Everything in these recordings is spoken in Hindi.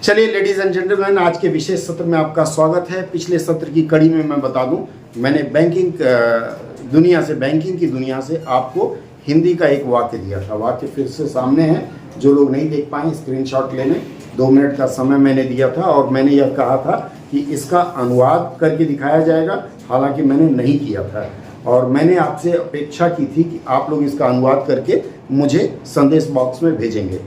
चलिए लेडीज एंड जेंटलमैन, आज के विशेष सत्र में आपका स्वागत है। पिछले सत्र की कड़ी में मैं बता दूं, मैंने बैंकिंग की दुनिया से आपको हिंदी का एक वाक्य दिया था। वाक्य फिर से सामने है, जो लोग नहीं देख पाए स्क्रीनशॉट ले लें। 2 मिनट का समय मैंने दिया था और मैंने यह कहा था कि इसका अनुवाद करके दिखाया जाएगा, हालांकि मैंने नहीं किया था और मैंने आपसे अपेक्षा की थी कि आप लोग इसका अनुवाद करके मुझे संदेश बॉक्स में भेजेंगे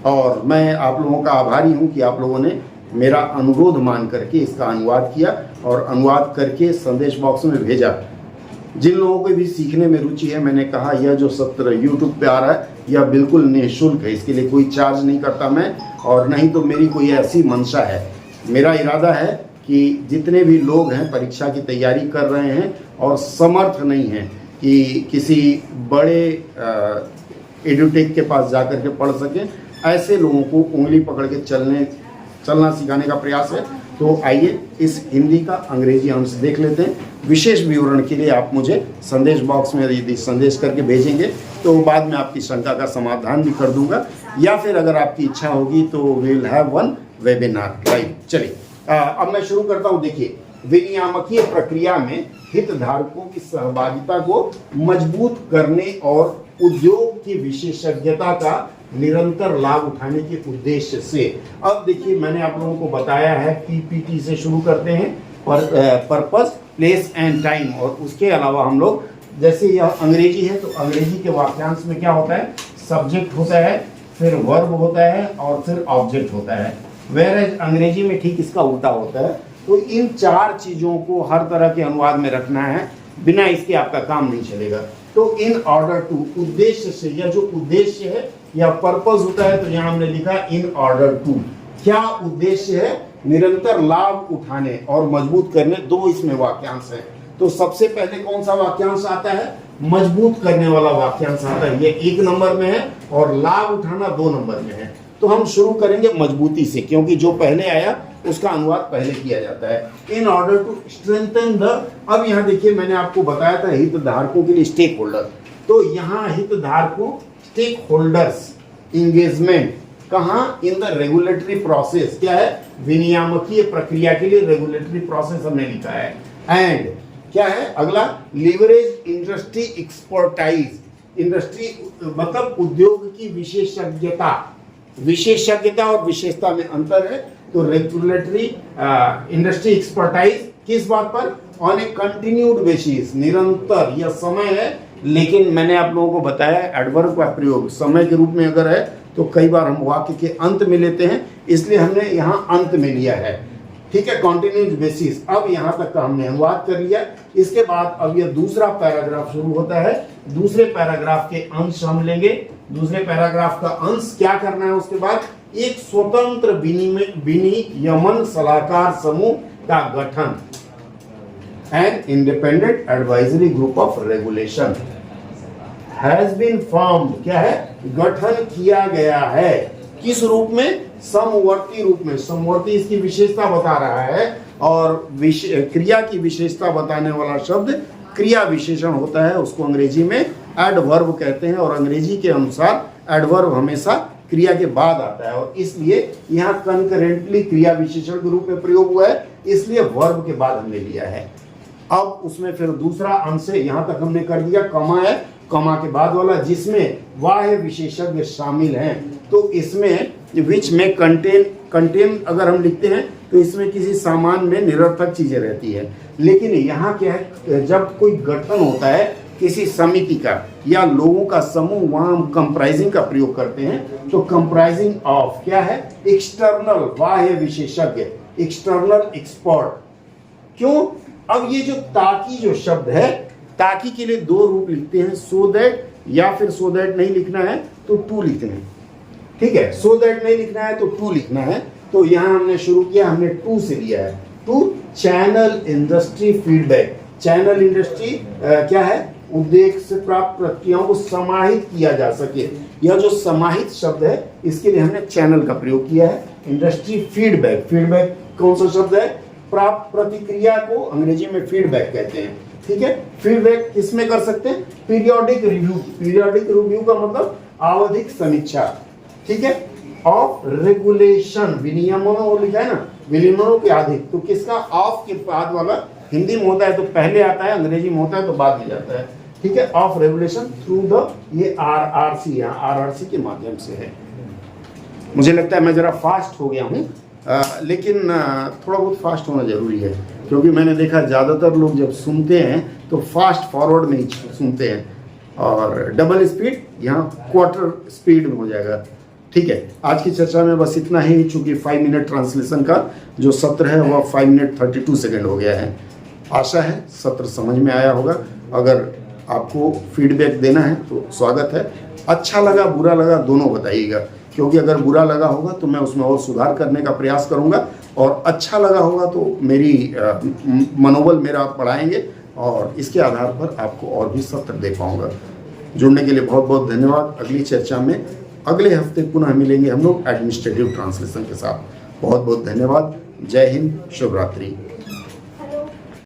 और मैं आप लोगों का आभारी हूं कि आप लोगों ने मेरा अनुरोध मान करके इसका अनुवाद किया और अनुवाद करके संदेश बॉक्स में भेजा। जिन लोगों को भी सीखने में रुचि है, मैंने कहा यह जो सत्र यूट्यूब पे आ रहा है यह बिल्कुल निःशुल्क है, इसके लिए कोई चार्ज नहीं करता मैं, और नहीं तो मेरी कोई ऐसी मंशा है। मेरा इरादा है कि जितने भी लोग हैं परीक्षा की तैयारी कर रहे हैं और समर्थ नहीं हैं कि किसी बड़े एडुटेक के पास जा कर के पढ़ सकें, ऐसे लोगों को उंगली पकड़ के चलना सिखाने का प्रयास है। तो आइए इस हिंदी का अंग्रेजी अंश देख लेते हैं। विशेष विवरण के लिए आप मुझे संदेश बॉक्स में यदि संदेश करके भेजेंगे तो बाद में आपकी शंका का समाधान भी कर दूंगा, या फिर अगर आपकी इच्छा होगी तो we will have one webinar live. चलिए अब मैं शुरू करता हूं। देखिए, विनियामकीय प्रक्रिया में हितधारकों की सहभागिता को मजबूत करने और उद्योग की विशेषज्ञता का निरंतर लाभ उठाने के उद्देश्य से, अब देखिए मैंने आप लोगों को बताया है पीपीटी से शुरू करते हैं, पर्पस, प्लेस एंड टाइम, और उसके अलावा हम लोग जैसे यह अंग्रेजी है तो अंग्रेजी के वाक्यांश में क्या होता है, सब्जेक्ट होता है, फिर वर्ब होता है और फिर ऑब्जेक्ट होता है। वेयर अंग्रेजी में ठीक इसका उल्टा होता है। तो इन 4 चीजों को हर तरह के अनुवाद में रखना है, बिना इसके आपका काम नहीं चलेगा। तो इन ऑर्डर टू, उद्देश्य से, यह जो उद्देश्य है या पर्पस होता है, तो यहाँ हमने लिखा इन ऑर्डर टू। क्या उद्देश्य है? निरंतर लाभ उठाने और मजबूत करने। 2 इसमें वाक्यांश है। तो सबसे पहले कौन सा वाक्यांश आता है? मजबूत करने वाला वाक्यांश आता है, ये 1 नंबर में है, और लाभ उठाना 2 नंबर में है। तो हम शुरू करेंगे मजबूती से, क्योंकि जो पहले आया उसका अनुवाद पहले किया जाता है। In order to strengthen the, अब यहाँ देखिए मैंने आपको बताया था हितधारकों के लिए स्टेक होल्डर, तो यहाँ हितधारकों स्टेक होल्डर्स इंगेजमेंट कहाँ? In the regulatory process. क्या है? विनियामकीय प्रक्रिया के लिए रेगुलेटरी प्रोसेस हमने लिखा है। एंड क्या है अगला? लिवरेज इंडस्ट्री एक्सपर्टाइज, इंडस्ट्री मतलब उद्योग की विशेषज्ञता। विशेषज्ञता और विशेषता में अंतर है। तो रेगुलेटरी इंडस्ट्री एक्सपर्टाइज किस बात पर? ऑन ए कंटिन्यूड बेसिस, निरंतर, यह समय है, लेकिन मैंने आप लोगों को बताया एडवर्ब का प्रयोग समय के रूप में अगर है तो कई बार हम वाक्य के अंत में लेते हैं, इसलिए हमने यहाँ अंत में लिया है। ठीक है, कंटिन्यूड बेसिस। अब यहाँ तक का हमने अनुवाद कर लिया। इसके बाद अब यह दूसरा पैराग्राफ शुरू होता है। दूसरे पैराग्राफ के अंश हम लेंगे। दूसरे पैराग्राफ का अंश क्या करना है? उसके बाद एक स्वतंत्र विनियमन सलाहकार समूह का गठन, an independent advisory group of regulation has been formed. क्या है? गठन किया गया है। किस रूप में? समवर्ती रूप में। समवर्ती इसकी विशेषता बता रहा है, और क्रिया की विशेषता बताने वाला शब्द क्रिया विशेषण होता है, उसको अंग्रेजी में एडवर्ब कहते हैं, और अंग्रेजी के अनुसार एडवर्ब हमेशा क्रिया के बाद आता है, और इसलिए यहाँ कंकरेंटली क्रिया विशेषण के रूप में प्रयोग हुआ है, इसलिए वर्ब के बाद हमने लिया है। अब उसमें फिर दूसरा अंश है, यहाँ तक हमने कर दिया। कमा है, कमा के बाद वाला जिसमें वाह्य विशेषज्ञ शामिल हैं, तो इसमें विच में कंटेन अगर हम लिखते हैं तो इसमें किसी सामान में निरर्थक चीजें रहती है। लेकिन यहाँ क्या है, जब कोई गठन होता है किसी समिति का या लोगों का समूह, वहां हम कंप्राइजिंग का प्रयोग करते हैं। तो कंप्राइजिंग ऑफ क्या है? एक्सटर्नल, बाह्य विशेषज्ञ, एक्सटर्नल एक्सपर्ट। क्यों? अब ये जो ताकि जो शब्द है, ताकि के लिए 2 रूप लिखते हैं, सो दैट, या फिर सो दैट नहीं लिखना है तो टू लिखते हैं। ठीक है, सो दैट नहीं लिखना है तो टू लिखना है। तो यहां हमने शुरू किया, हमने टू से लिया है। To channel industry feedback. Channel industry क्या है? उद्योग से प्राप्त प्रक्रियाओं को समाहित किया जा सके। यह जो समाहित शब्द है इसके लिए हमने चैनल का प्रयोग किया है। इंडस्ट्री फीडबैक, फीडबैक कौन सा शब्द है? प्राप्त प्रतिक्रिया को अंग्रेजी में फीडबैक कहते हैं। ठीक है, फीडबैक किसमें कर सकते हैं? Periodic review. पीरियोडिक रिव्यू का मतलब आवधिक समीक्षा। ठीक है, ऑफ रेगुलेशन, विनियमों लिखा है ना, विनियमों के अधिक, तो किसका ऑफ के बाद वाला हिंदी में होता है तो पहले आता है, अंग्रेजी में होता है तो बाद में जाता है, ठीक है। ऑफ रेगुलेशन थ्रू द, ये RRC, यहाँ RRC के माध्यम से है। मुझे लगता है मैं ज़रा फास्ट हो गया हूँ, लेकिन थोड़ा बहुत फास्ट होना ज़रूरी है, क्योंकि मैंने देखा ज़्यादातर लोग जब सुनते हैं तो फास्ट फॉरवर्ड में ही सुनते हैं, और डबल स्पीड यहाँ क्वार्टर स्पीड में हो जाएगा, ठीक है। आज की चर्चा में बस इतना ही, चूँकि 5 मिनट ट्रांसलेशन का जो सत्र है वह 5 मिनट 32 सेकेंड हो गया है। आशा है सत्र समझ में आया होगा। अगर आपको फीडबैक देना है तो स्वागत है, अच्छा लगा बुरा लगा दोनों बताइएगा, क्योंकि अगर बुरा लगा होगा तो मैं उसमें और सुधार करने का प्रयास करूंगा, और अच्छा लगा होगा तो मेरी मनोबल मेरा बढ़ाएंगे, और इसके आधार पर आपको और भी सत्र दे पाऊंगा। जुड़ने के लिए बहुत बहुत धन्यवाद। अगली चर्चा में अगले हफ्ते पुनः मिलेंगे हम लोग एडमिनिस्ट्रेटिव ट्रांसलेशन के साथ। बहुत बहुत धन्यवाद। जय हिंद, शुभ रात्रि।